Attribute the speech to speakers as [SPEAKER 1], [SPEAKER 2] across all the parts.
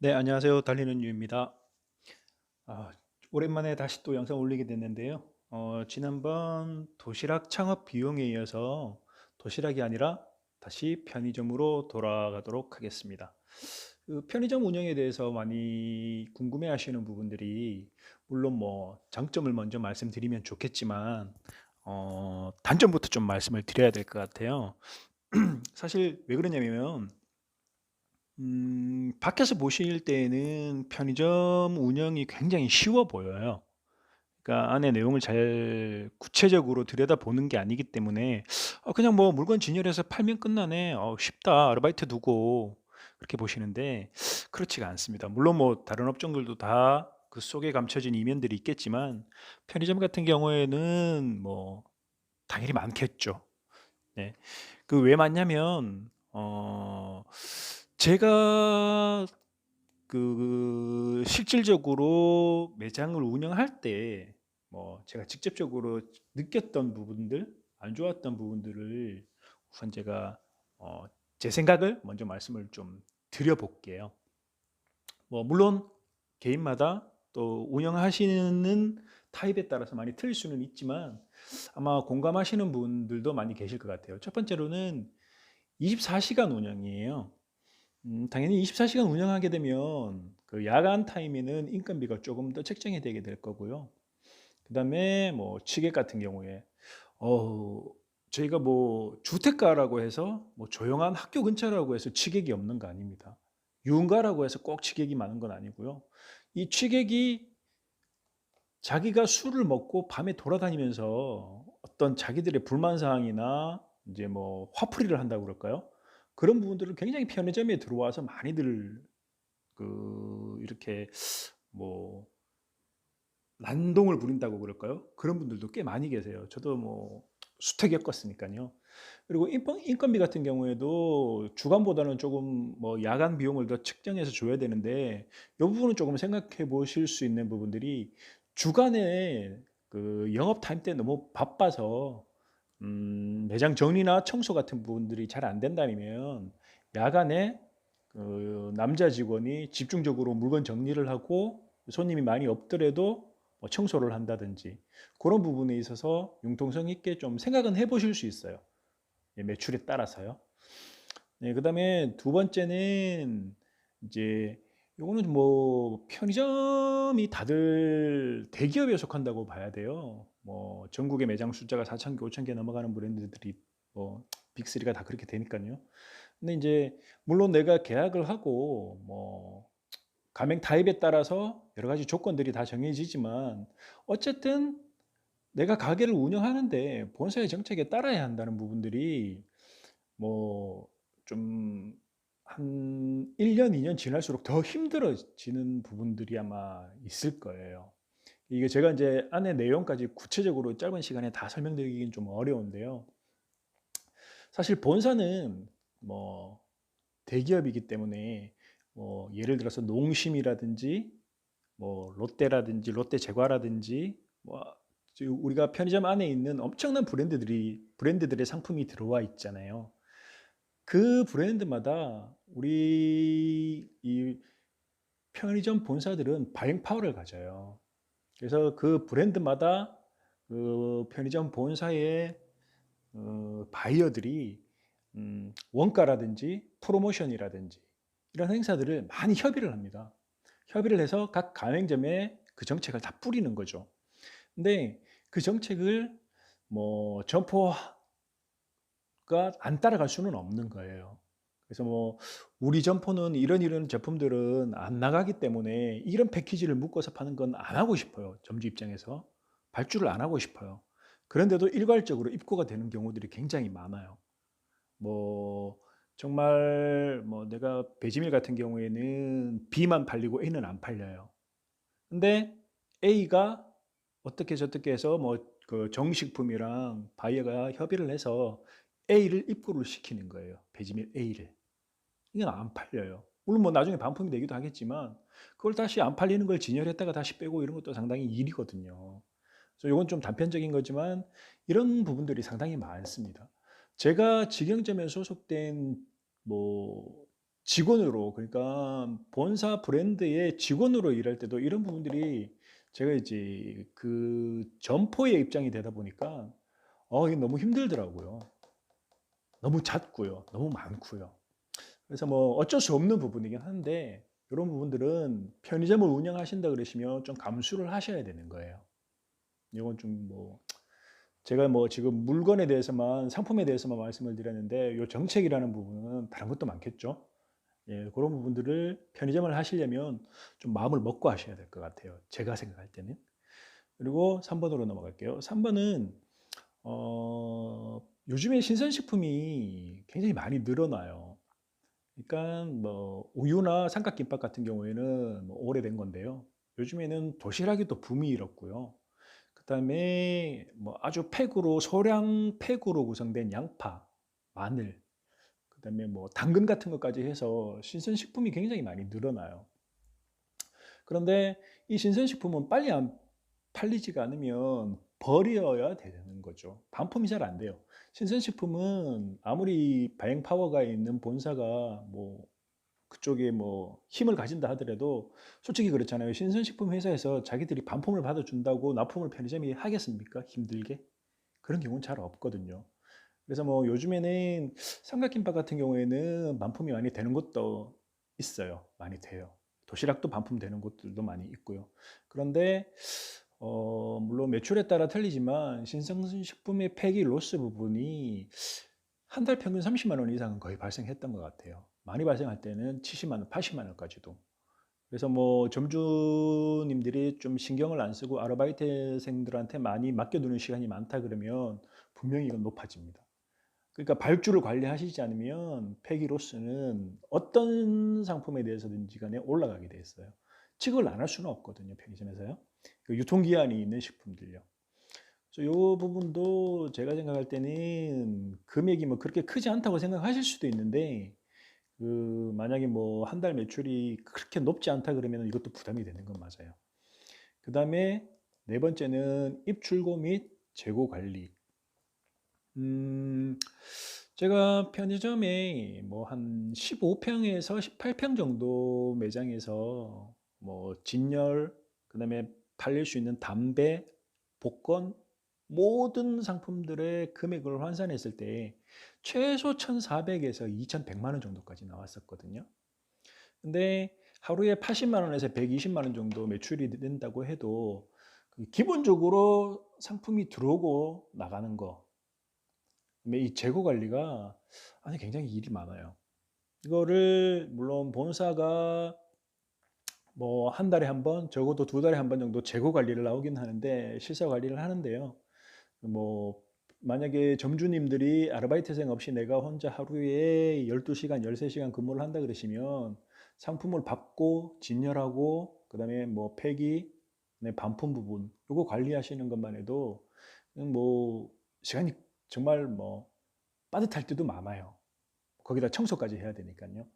[SPEAKER 1] 네, 안녕하세요. 달리는 유입니다. 아, 오랜만에 다시 또 영상 올리게 됐는데요. 지난번 도시락 창업 비용에 이어서 도시락이 아니라 다시 편의점으로 돌아가도록 하겠습니다. 그 편의점 운영에 대해서 많이 궁금해 하시는 부분들이 물론 뭐 장점을 먼저 말씀드리면 좋겠지만 단점부터 좀 말씀을 드려야 될 것 같아요. 사실 왜 그러냐면 밖에서 보실 때에는 편의점 운영이 굉장히 쉬워 보여요. 그러니까 안에 내용을 잘 구체적으로 들여다보는 게 아니기 때문에 그냥 뭐 '물건 진열해서 팔면 끝나네. 쉽다. 아르바이트 두고.' 그렇게 보시는데 그렇지가 않습니다. 물론 뭐 다른 업종들도 다 그 속에 감춰진 이면들이 있겠지만 편의점 같은 경우에는 뭐 당연히 많겠죠. 네. 그 왜 많냐면 제가 실질적으로 매장을 운영할 때 뭐 제가 직접적으로 느꼈던 부분들, 안 좋았던 부분들을 우선 제가 어 제 생각을 먼저 말씀을 좀 드려 볼게요. 뭐 물론 개인마다 또 운영하시는 타입에 따라서 많이 틀릴 수는 있지만 아마 공감하시는 분들도 많이 계실 것 같아요. 첫 번째로는 24시간 운영이에요. 당연히 24시간 운영하게 되면 그 야간 타임에는 인건비가 조금 더 책정이 되게 될 거고요. 그다음에 뭐 취객 같은 경우에 어 저희가 뭐 주택가라고 해서 뭐 조용한 학교 근처라고 해서 취객이 없는 거 아닙니다. 유흥가라고 해서 꼭 취객이 많은 건 아니고요. 이 취객이 자기가 술을 먹고 밤에 돌아다니면서 어떤 자기들의 불만 사항이나 인제 뭐 화풀이를 한다고 그럴까요? 그런 부분들을 굉장히 편의점에 들어와서 많이들 이렇게 뭐 난동을 부린다고 그럴까요? 그런 분들도 꽤 많이 계세요. 저도 뭐 수태 겪었으니깐요. 그리고 인건비 같은 경우에도 주간보다는 조금 뭐 야간 비용을 더 측정해서 줘야 되는데 요 부분은 조금 생각해 보실 수 있는 부분들이 주간에 그 영업 타임 때 너무 바빠서 매장 정리나 청소 같은 부분들이 잘 안 된다면 야간에 그 남자 직원이 집중적으로 물건 정리를 하고 손님이 많이 없더라도 뭐 청소를 한다든지 그런 부분에 있어서 융통성 있게 좀 생각은 해 보실 수 있어요. 예, 매출에 따라서요. 네, 그다음에 두 번째는 이제 요거는 뭐 편의점이 다들 대기업에 속한다고 봐야 돼요. 뭐 전국의 매장 숫자가 4천 개, 5천 개 넘어가는 브랜드들이 뭐 빅3가 다 그렇게 되니깐요. 근데 인제 물론 내가 계약을 하고 뭐 가맹 타입에 따라서 여러 가지 조건들이 다 정해지지만 어쨌든 내가 가게를 운영하는데 본사의 정책에 따라야 한다는 부분들이 뭐 좀 한 1 년, 2년 지날수록 더 힘들어지는 부분들이 아마 있을 거예요. 이게 제가 인제 안의 내용까지 구체적으로 짧은 시간에 다 설명드리기는 좀 어려운데요. 사실 본사는 뭐 대기업이기 때문에 뭐 예를 들어서 농심이라든지 뭐 롯데라든지 롯데제과라든지 뭐 지금 우리가 편의점 안에 있는 엄청난 브랜드들의 상품이 들어와 있잖아요. 그 브랜드마다 우리 이 편의점 본사들은 바잉 파워를 가져요. 그래서 그 브랜드마다 그 편의점 본사의 바이어들이 원가라든지 프로모션이라든지 이런 행사들을 많이 협의를 합니다. 협의를 해서 각 가맹점에 그 정책을 다 뿌리는 거죠. 근데 그 정책을 뭐 점포가 안 따라갈 수는 없는 거예요. 그래서 뭐 "우리 점포는 이런 제품들은 안 나가기 때문에 이런 패키지를 묶어서 파는 건 안 하고 싶어요." 점주 입장에서. 발주를 안 하고 싶어요. 그런데도 일괄적으로 입고가 되는 경우들이 굉장히 많아요. 뭐 정말 뭐 내가 배지밀 같은 경우에는 B만 팔리고 A는 안 팔려요. 근데 A가 어떻게 저떻게 해서 뭐 그 정식품이랑 바이어가 협의를 해서 A를 입고를 시키는 거예요, 배지밀 A를. 이건 안 팔려요. 물론 뭐 나중에 반품이 되기도 하겠지만 그걸 다시 안 팔리는 걸 진열했다가 다시 빼고 이런 것도 상당히 일이거든요. 그래서 요건 좀 단편적인 거지만 이런 부분들이 상당히 많습니다. 제가 직영점에 소속된 뭐 직원으로, 그러니까 본사 브랜드의 직원으로 일할 때도 이런 부분들이, 제가 이제 그 점포의 입장이 되다 보니까 이게 너무 힘들더라고요. 너무 잦고요. 너무 많고요. 그래서 뭐 어쩔 수 없는 부분이긴 한데, 이런 부분들은 편의점을 운영하신다 그러시면 좀 감수를 하셔야 되는 거예요. 이건 좀 뭐 제가 뭐 지금 물건에 대해서만, 상품에 대해서만 말씀을 드렸는데, 요 정책이라는 부분은 다른 것도 많겠죠. 예, 그런 부분들을 편의점을 하시려면 좀 마음을 먹고 하셔야 될 것 같아요. 제가 생각할 때는. 그리고 3번으로 넘어갈게요. 3번은 요즘에 신선식품이 굉장히 많이 늘어나요. 그러니까 뭐 우유나 삼각김밥 같은 경우에는 뭐 오래된 건데요. 요즘에는 도시락이 또 붐이 일었고요. 그다음에 뭐 아주 팩으로, 소량 팩으로 구성된 양파, 마늘, 그다음에 뭐 당근 같은 것까지 해서 신선식품이 굉장히 많이 늘어나요. 그런데 이 신선식품은 빨리 안 팔리지가 않으면 버려야 되는 거죠. 반품이 잘 안 돼요. 신선식품은 아무리 바잉 파워가 있는 본사가 뭐 그쪽에 뭐 힘을 가진다 하더라도, 솔직히 그렇잖아요. 신선식품 회사에서 자기들이 반품을 받아준다고 납품을 편의점이 하겠습니까? 힘들게? 그런 경우는 잘 없거든요. 그래서 뭐 요즘에는 삼각김밥 같은 경우에는 반품이 많이 되는 것도 있어요. 많이 돼요. 도시락도 반품되는 곳들도 많이 있고요. 그런데 물론 매출에 따라 틀리지만 신선식품의 폐기 로스 부분이 한 달 평균 30만 원 이상은 거의 발생했던 것 같아요. 많이 발생할 때는 70만 원, 80만 원까지도. 그래서 뭐 점주님들이 좀 신경을 안 쓰고 아르바이트생들한테 많이 맡겨두는 시간이 많다 그러면 분명히 이건 높아집니다. 그러니까 발주를 관리하시지 않으면 폐기로스는 어떤 상품에 대해서든지 간에 올라가게 돼 있어요. 취급을 안 할 수는 없거든요, 편의점에서요. 그 유통기한이 있는 식품들요. 그래서 이 부분도 제가 생각할 때는 금액이 뭐 그렇게 크지 않다고 생각하실 수도 있는데, 그 만약에 뭐 한 달 매출이 그렇게 높지 않다 그러면 이것도 부담이 되는 건 맞아요. 그 다음에 네 번째는 입출고 및 재고 관리. 음, 제가 편의점에 뭐 한 15평에서 18평 정도 매장에서 뭐 진열, 그다음에 팔릴 수 있는 담배, 복권, 모든 상품들의 금액을 환산했을 때 최소 1,400에서 2,100만 원 정도까지 나왔었거든요. 근데 하루에 80만 원에서 120만 원 정도 매출이 된다고 해도 그 기본적으로 상품이 들어오고 나가는 거, 이 재고 관리가 아니 굉장히 일이 많아요. 이거를 물론 본사가 뭐 한 달에 한 번, 적어도 두 달에 한 번 정도 재고 관리를 나오긴 하는데, 실사 관리를 하는데요. 뭐 만약에 점주님들이 아르바이트생 없이 내가 혼자 하루에 12시간, 13시간 근무를 한다 그러시면 상품을 받고 진열하고 그다음에 뭐 폐기, 반품 부분 요거 관리하시는 것만 해도 뭐 시간이 정말 뭐 빠듯할 때도 많아요. 거기다 청소까지 해야 되니까요.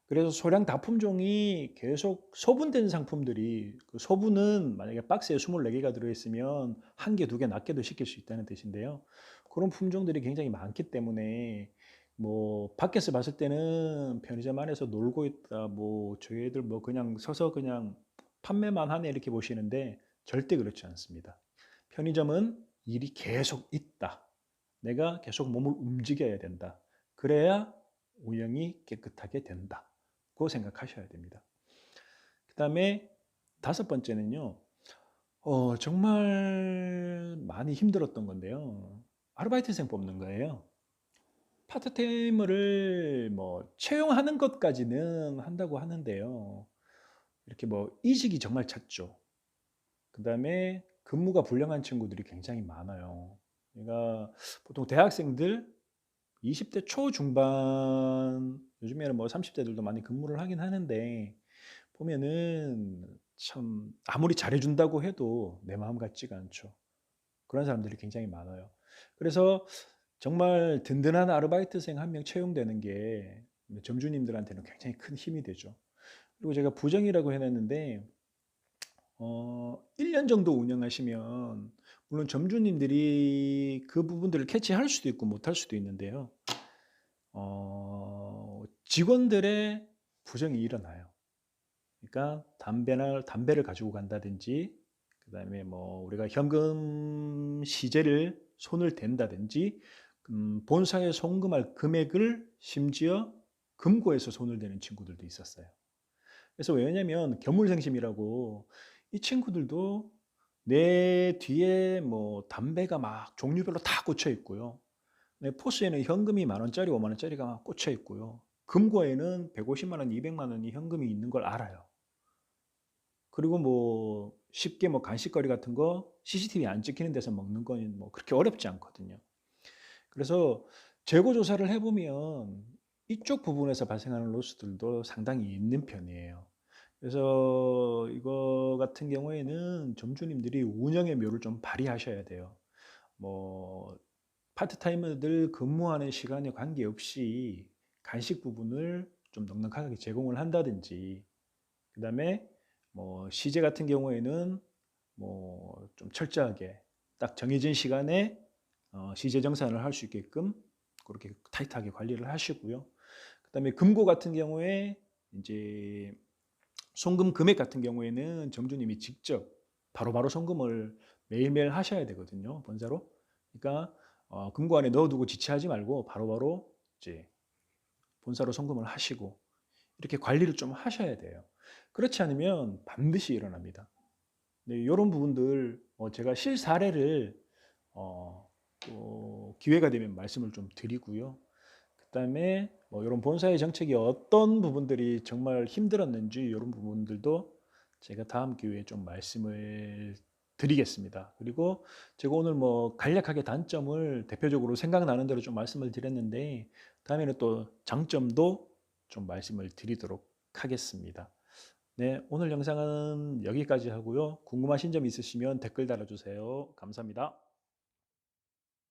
[SPEAKER 1] 그래서 소량 다품종이 계속 소분된 상품들이, 그 소분은 만약에 박스에 24개가 들어있으면 한 개, 두 개 낱개도 시킬 수 있다는 뜻인데요. 그런 품종들이 굉장히 많기 때문에 뭐 밖에서 봤을 때는 편의점 안에서 놀고 있다, 뭐 저희들 뭐 그냥 서서 그냥 판매만 하네 이렇게 보시는데, 절대 그렇지 않습니다. 편의점은 일이 계속 있다. 내가 계속 몸을 움직여야 된다. 그래야 운영이 깨끗하게 된다. 고 생각하셔야 됩니다. 그 다음에 다섯 번째는요, 정말 많이 힘들었던 건데요. 아르바이트생 뽑는 거예요. 파트타임을 뭐 채용하는 것까지는 한다고 하는데요. 이렇게 뭐 이직이 정말 잦죠. 그 다음에 근무가 불량한 친구들이 굉장히 많아요. 그러니까 보통 대학생들 20대 초중반, 요즘에는 뭐 30대들도 많이 근무를 하긴 하는데, 보면은 참 아무리 잘해준다고 해도 내 마음 같지가 않죠. 그런 사람들이 굉장히 많아요. 그래서 정말 든든한 아르바이트생 한 명 채용되는 게 점주님들한테는 굉장히 큰 힘이 되죠. 그리고 제가 부정이라고 해놨는데 1년 정도 운영하시면 물론 점주님들이 그 부분들을 캐치할 수도 있고 못할 수도 있는데요. 직원들의 부정이 일어나요. 그러니까 담배를 가지고 간다든지, 그다음에 뭐 우리가 현금 시제를 손을 댄다든지, 본사에 송금할 금액을 심지어 금고에서 손을 대는 친구들도 있었어요. 그래서 왜냐면 견물생심이라고, 이 친구들도 내 뒤에 뭐 담배가 막 종류별로 다 꽂혀 있고요. 내 포스에는 현금이 10,000원짜리, 50,000원짜리가 막 꽂혀 있고요. 금고에는 150만 원, 200만 원이 현금이 있는 걸 알아요. 그리고 뭐 쉽게 뭐 간식거리 같은 거 CCTV 안 찍히는 데서 먹는 건 뭐 그렇게 어렵지 않거든요. 그래서 재고 조사를 해보면 이쪽 부분에서 발생하는 로스들도 상당히 있는 편이에요. 그래서 이거 같은 경우에는 점주님들이 운영의 묘를 좀 발휘하셔야 돼요. 뭐 파트타이머들 근무하는 시간에 관계없이 간식 부분을 좀 넉넉하게 제공을 한다든지, 그다음에 뭐 시제 같은 경우에는 뭐 좀 철저하게 딱 정해진 시간에 시제 정산을 할 수 있게끔 그렇게 타이트하게 관리를 하시고요. 그다음에 금고 같은 경우에 이제 송금 금액 같은 경우에는 점주님이 직접 바로바로 송금을 매일매일 하셔야 되거든요, 본사로. 그러니까 금고 안에 넣어두고 지체하지 말고 바로바로 이제 본사로 송금을 하시고 이렇게 관리를 좀 하셔야 돼요. 그렇지 않으면 반드시 일어납니다. 네, 이런 부분들 제가 실사례를 또 기회가 되면 말씀을 좀 드리고요. 그다음에 뭐 이런 본사의 정책이 어떤 부분들이 정말 힘들었는지 이런 부분들도 제가 다음 기회에 좀 말씀을 드리겠습니다. 그리고 제가 오늘 뭐 간략하게 단점을 대표적으로 생각나는 대로 좀 말씀을 드렸는데, 다음에는 또 장점도 좀 말씀을 드리도록 하겠습니다. 네, 오늘 영상은 여기까지 하고요. 궁금하신 점 있으시면 댓글 달아주세요. 감사합니다.